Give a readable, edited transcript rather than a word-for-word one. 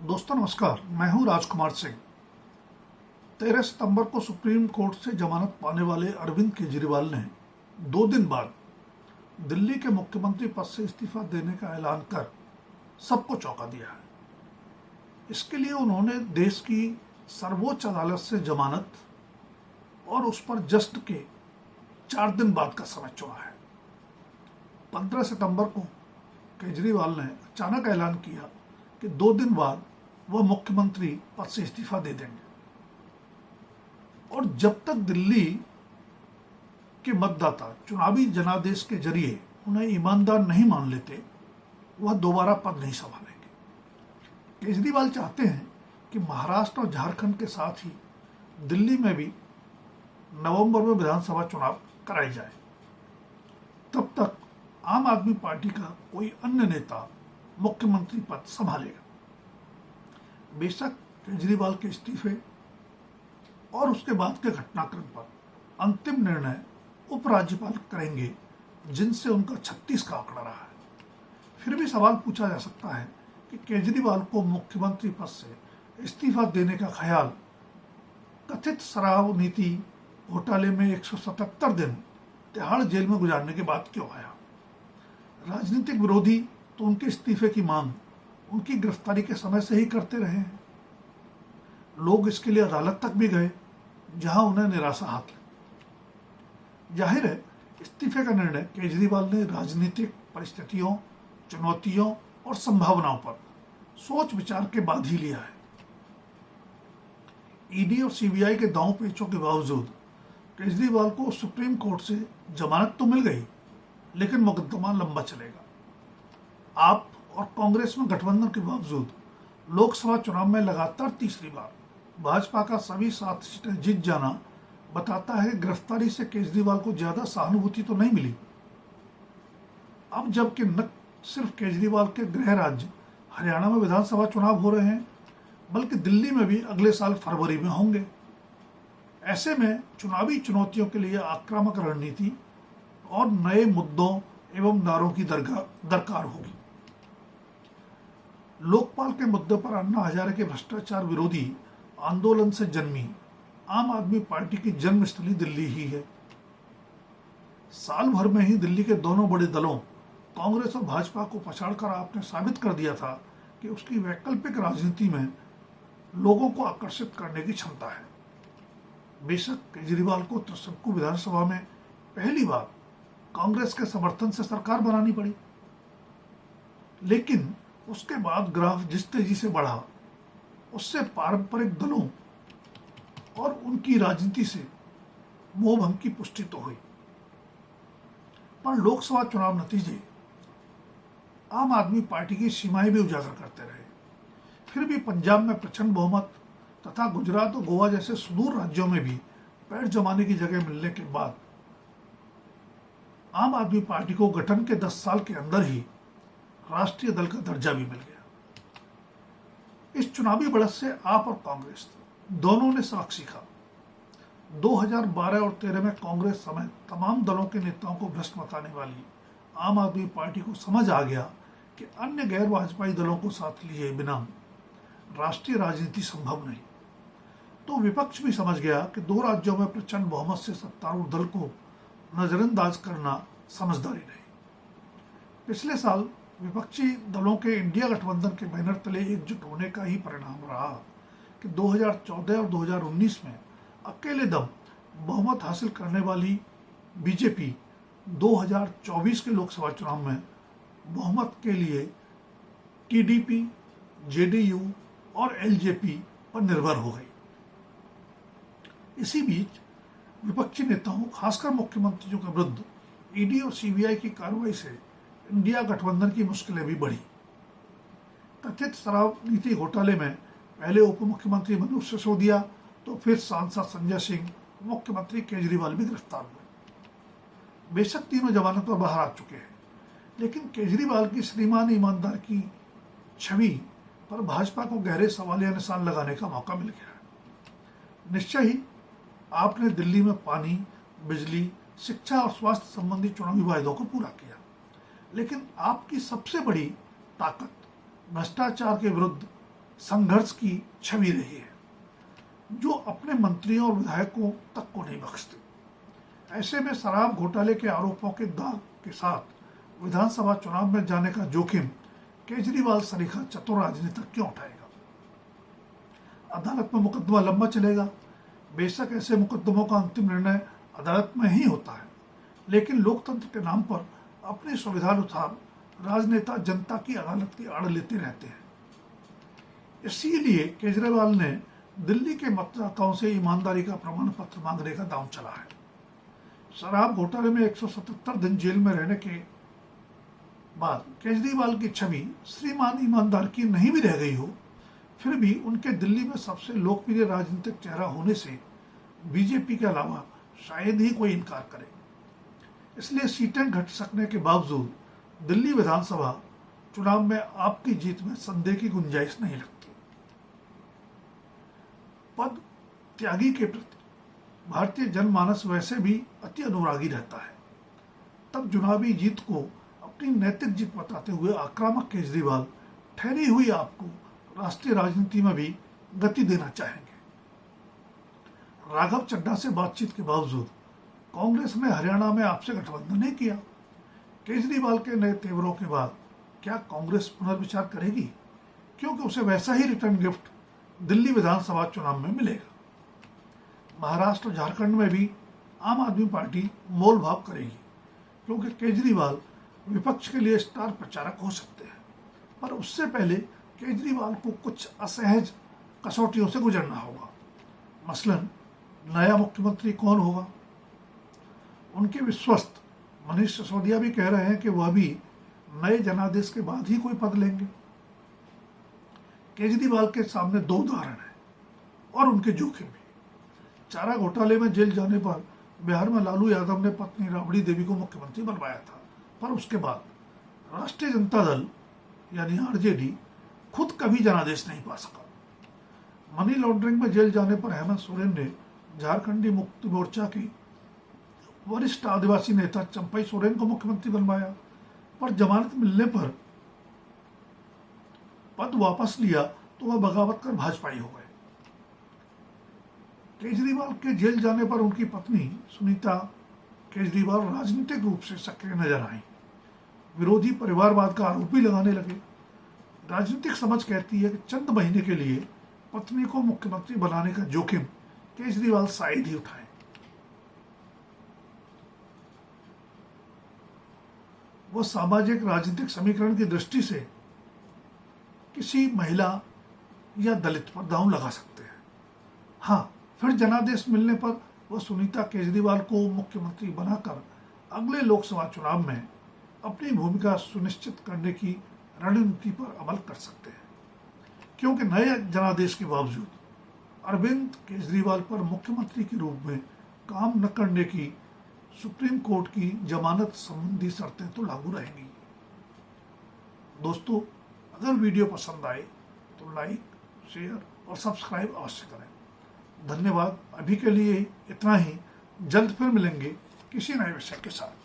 दोस्तों नमस्कार, मैं हूं राजकुमार सिंह। 13 सितंबर को सुप्रीम कोर्ट से जमानत पाने वाले अरविंद केजरीवाल ने 2 दिन बाद दिल्ली के मुख्यमंत्री पद से इस्तीफा देने का ऐलान कर सबको चौंका दिया है। इसके लिए उन्होंने देश की सर्वोच्च अदालत से जमानत और उस पर जस्ट के 4 दिन बाद का समय चुना है। 15 सितंबर को केजरीवाल ने अचानक ऐलान किया कि 2 दिन बाद वह मुख्यमंत्री पद से इस्तीफा दे देंगे और जब तक दिल्ली के मतदाता चुनावी जनादेश के जरिए उन्हें ईमानदार नहीं मान लेते, वह दोबारा पद नहीं संभालेंगे। केजरीवाल चाहते हैं कि महाराष्ट्र और झारखंड के साथ ही दिल्ली में भी नवंबर में विधानसभा चुनाव कराए जाए। तब तक आम आदमी पार्टी का कोई अन्य नेता मुख्यमंत्री पद संभालेगा। बेशक केजरीवाल के इस्तीफे और उसके बाद के घटनाक्रम पर अंतिम निर्णय उपराज्यपाल करेंगे, जिनसे उनका 36 का आंकड़ा रहा है। फिर भी सवाल पूछा जा सकता है कि केजरीवाल को मुख्यमंत्री पद से इस्तीफा देने का ख्याल कथित शराब नीति घोटाले में 177 दिन तिहाड़ जेल में गुजारने के बाद क्यों आया। राजनीतिक विरोधी तो उनके इस्तीफे की मांग उनकी गिरफ्तारी के समय से ही करते रहे हैं। लोग इसके लिए अदालत तक भी गए, जहां उन्हें निराशा हाथ लगी। जाहिर है, इस्तीफे का निर्णय केजरीवाल ने राजनीतिक परिस्थितियों, चुनौतियों और संभावनाओं पर सोच विचार के बाद ही लिया है। ईडी और सीबीआई के दांव पेचों के बावजूद केजरीवाल को सुप्रीम कोर्ट से जमानत तो मिल गई, लेकिन मुकदमा लंबा चलेगा। आप और कांग्रेस में गठबंधन के बावजूद लोकसभा चुनाव में लगातार तीसरी बार भाजपा का सभी 7 सीटें जीत जाना बताता है कि गिरफ्तारी से केजरीवाल को ज्यादा सहानुभूति तो नहीं मिली। अब जबकि न सिर्फ केजरीवाल के गृह राज्य हरियाणा में विधानसभा चुनाव हो रहे हैं, बल्कि दिल्ली में भी अगले साल फरवरी में होंगे। ऐसे में चुनावी चुनौतियों के लिए आक्रामक रणनीति और नए मुद्दों एवं नारों की दरकार होगी। लोकपाल के मुद्दे पर अन्ना हजारे के भ्रष्टाचार विरोधी आंदोलन से जन्मी आम आदमी पार्टी की जन्मस्थली दिल्ली ही है। साल भर में ही दिल्ली के दोनों बड़े दलों कांग्रेस और भाजपा को पछाड़कर आपने साबित कर दिया था कि उसकी वैकल्पिक राजनीति में लोगों को आकर्षित करने की क्षमता है। बेशक केजरीवाल को त्रिशंकु विधानसभा में पहली बार कांग्रेस के समर्थन से सरकार बनानी पड़ी, लेकिन उसके बाद ग्राफ जिस तेजी से बढ़ा, उससे पारंपरिक दलों और उनकी राजनीति से मोहभंग की पुष्टि तो हुई। पर लोकसभा चुनाव नतीजे आम आदमी पार्टी की सीमाएं भी उजागर करते रहे। फिर भी पंजाब में प्रचंड बहुमत तथा गुजरात और गोवा जैसे सुदूर राज्यों में भी पैर जमाने की जगह मिलने के बाद आम आदमी पार्टी को गठन के 10 साल के अंदर ही राष्ट्रीय दल का दर्जा भी मिल गया। इस चुनावी बढ़त से आप और कांग्रेस दोनों ने सबक सीखा। 2012 और 13 में कांग्रेस समेत तमाम दलों के नेताओं को भ्रष्ट बताने वाली आम आदमी पार्टी को समझ आ गया कि अन्य गैर भाजपाई दलों को साथ लिए बिना राष्ट्रीय राजनीति संभव नहीं। तो विपक्ष भी समझ गया कि 2 राज्यों में प्रचंड बहुमत से सत्तारूढ़ दल को नजरअंदाज करना समझदारी नहीं। पिछले साल विपक्षी दलों के इंडिया गठबंधन के बैनर तले एकजुट होने का ही परिणाम रहा कि 2014 और 2019 में अकेले दम बहुमत हासिल करने वाली बीजेपी 2024 के लोकसभा चुनाव में बहुमत के लिए टीडीपी, जेडीयू और एलजेपी पर निर्भर हो गई। इसी बीच विपक्षी नेताओं, खासकर मुख्यमंत्रियों के विरुद्ध ईडी और सीबीआई की कार्रवाई से इंडिया गठबंधन की मुश्किलें भी बढ़ी। कथित शराब नीति घोटाले में पहले उप मुख्यमंत्री मनोज सिसोदिया तो फिर सांसद संजय सिंह, मुख्यमंत्री केजरीवाल भी गिरफ्तार हुए। बेशक तीनों जमानत पर बाहर आ चुके हैं, लेकिन केजरीवाल की श्रीमान ईमानदार की छवि पर भाजपा को गहरे सवालिया निशान लगाने का मौका मिल गया है। निश्चय ही आपने दिल्ली में पानी, बिजली, शिक्षा और स्वास्थ्य संबंधी चुनावी वायदों को पूरा किया, लेकिन आपकी सबसे बड़ी ताकत भ्रष्टाचार के विरुद्ध संघर्ष की छवि रही है, जो अपने मंत्रियों और विधायकों तक को नहीं बख्शते। ऐसे में शराब घोटाले के आरोपों के दाग के साथ विधानसभा चुनाव में जाने का जोखिम केजरीवाल सरीखा चतुर राजनीतिक क्यों उठाएगा? अदालत में मुकदमा लंबा चलेगा। बेशक ऐसे मुकदमों का अंतिम निर्णय अदालत में ही होता है, लेकिन लोकतंत्र के नाम पर अपनी सुविधानुसार राजनेता जनता की अदालत की आड़ लेते रहते हैं। इसीलिए केजरीवाल ने दिल्ली के मतदाताओं से ईमानदारी का प्रमाण पत्र मांगने का दांव चला है। शराब घोटाले में 177 दिन जेल में रहने के बाद केजरीवाल की छवि श्रीमान ईमानदार की नहीं भी रह गई हो, फिर भी उनके दिल्ली में सबसे लोकप्रिय राजनीतिक चेहरा होने से बीजेपी के अलावा शायद ही कोई इनकार करे। इसलिए सीटें घट सकने के बावजूद दिल्ली विधानसभा चुनाव में आपकी जीत में संदेह की गुंजाइश नहीं लगती। पद त्यागी के प्रति भारतीय जनमानस वैसे भी अति अनुरागी रहता है। तब चुनावी जीत को अपनी नैतिक जीत बताते हुए आक्रामक केजरीवाल ठहरी हुई आपको राष्ट्रीय राजनीति में भी गति देना चाहेंगे। राघव चड्ढा से बातचीत के बावजूद कांग्रेस ने हरियाणा में आपसे गठबंधन नहीं किया। केजरीवाल के नए तेवरों के बाद क्या कांग्रेस पुनर्विचार करेगी? क्योंकि उसे वैसा ही रिटर्न गिफ्ट दिल्ली विधानसभा चुनाव में मिलेगा। महाराष्ट्र और झारखंड में भी आम आदमी पार्टी मोल भाव करेगी, क्योंकि केजरीवाल विपक्ष के लिए स्टार प्रचारक हो सकते हैं। पर उससे पहले केजरीवाल को कुछ असहज कसौटियों से गुजरना होगा। मसलन नया मुख्यमंत्री कौन होगा? उनके विश्वस्त मनीष सिसोदिया भी कह रहे हैं कि वह भी नए जनादेश के बाद ही कोई पद लेंगे। केजरीवाल के सामने दो उदाहरण हैं और उनके जोखिम भी। चारा घोटाले में जेल जाने पर बिहार में लालू यादव ने पत्नी राबड़ी देवी को मुख्यमंत्री बनवाया था, पर उसके बाद राष्ट्रीय जनता दल यानी आरजेडी खुद कभी जनादेश नहीं पा सका। मनी लॉन्ड्रिंग में जेल जाने पर हेमंत सोरेन ने झारखंडी मुक्ति मोर्चा की वरिष्ठ आदिवासी नेता चंपई सोरेन को मुख्यमंत्री बनवाया, पर जमानत मिलने पर पद वापस लिया तो वह बगावत कर भाजपाई हो गए। केजरीवाल के जेल जाने पर उनकी पत्नी सुनीता केजरीवाल राजनीतिक रूप से सक्रिय नजर आई। विरोधी परिवारवाद का आरोप भी लगाने लगे। राजनीतिक समझ कहती है कि चंद महीने के लिए पत्नी को मुख्यमंत्री बनाने का जोखिम केजरीवाल शायद ही उठाए। वो सामाजिक राजनीतिक समीकरण की दृष्टि से किसी महिला या दलित पर दांव लगा सकते हैं। हाँ, फिर जनादेश मिलने पर वह सुनीता केजरीवाल को मुख्यमंत्री बनाकर अगले लोकसभा चुनाव में अपनी भूमिका सुनिश्चित करने की रणनीति पर अमल कर सकते हैं, क्योंकि नए जनादेश के बावजूद अरविंद केजरीवाल पर मुख्यमंत्री के रूप में काम न करने की सुप्रीम कोर्ट की जमानत संबंधी शर्तें तो लागू रहेंगी। दोस्तों, अगर वीडियो पसंद आए तो लाइक, शेयर और सब्सक्राइब अवश्य करें। धन्यवाद। अभी के लिए इतना ही। जल्द फिर मिलेंगे किसी नए विषय के साथ।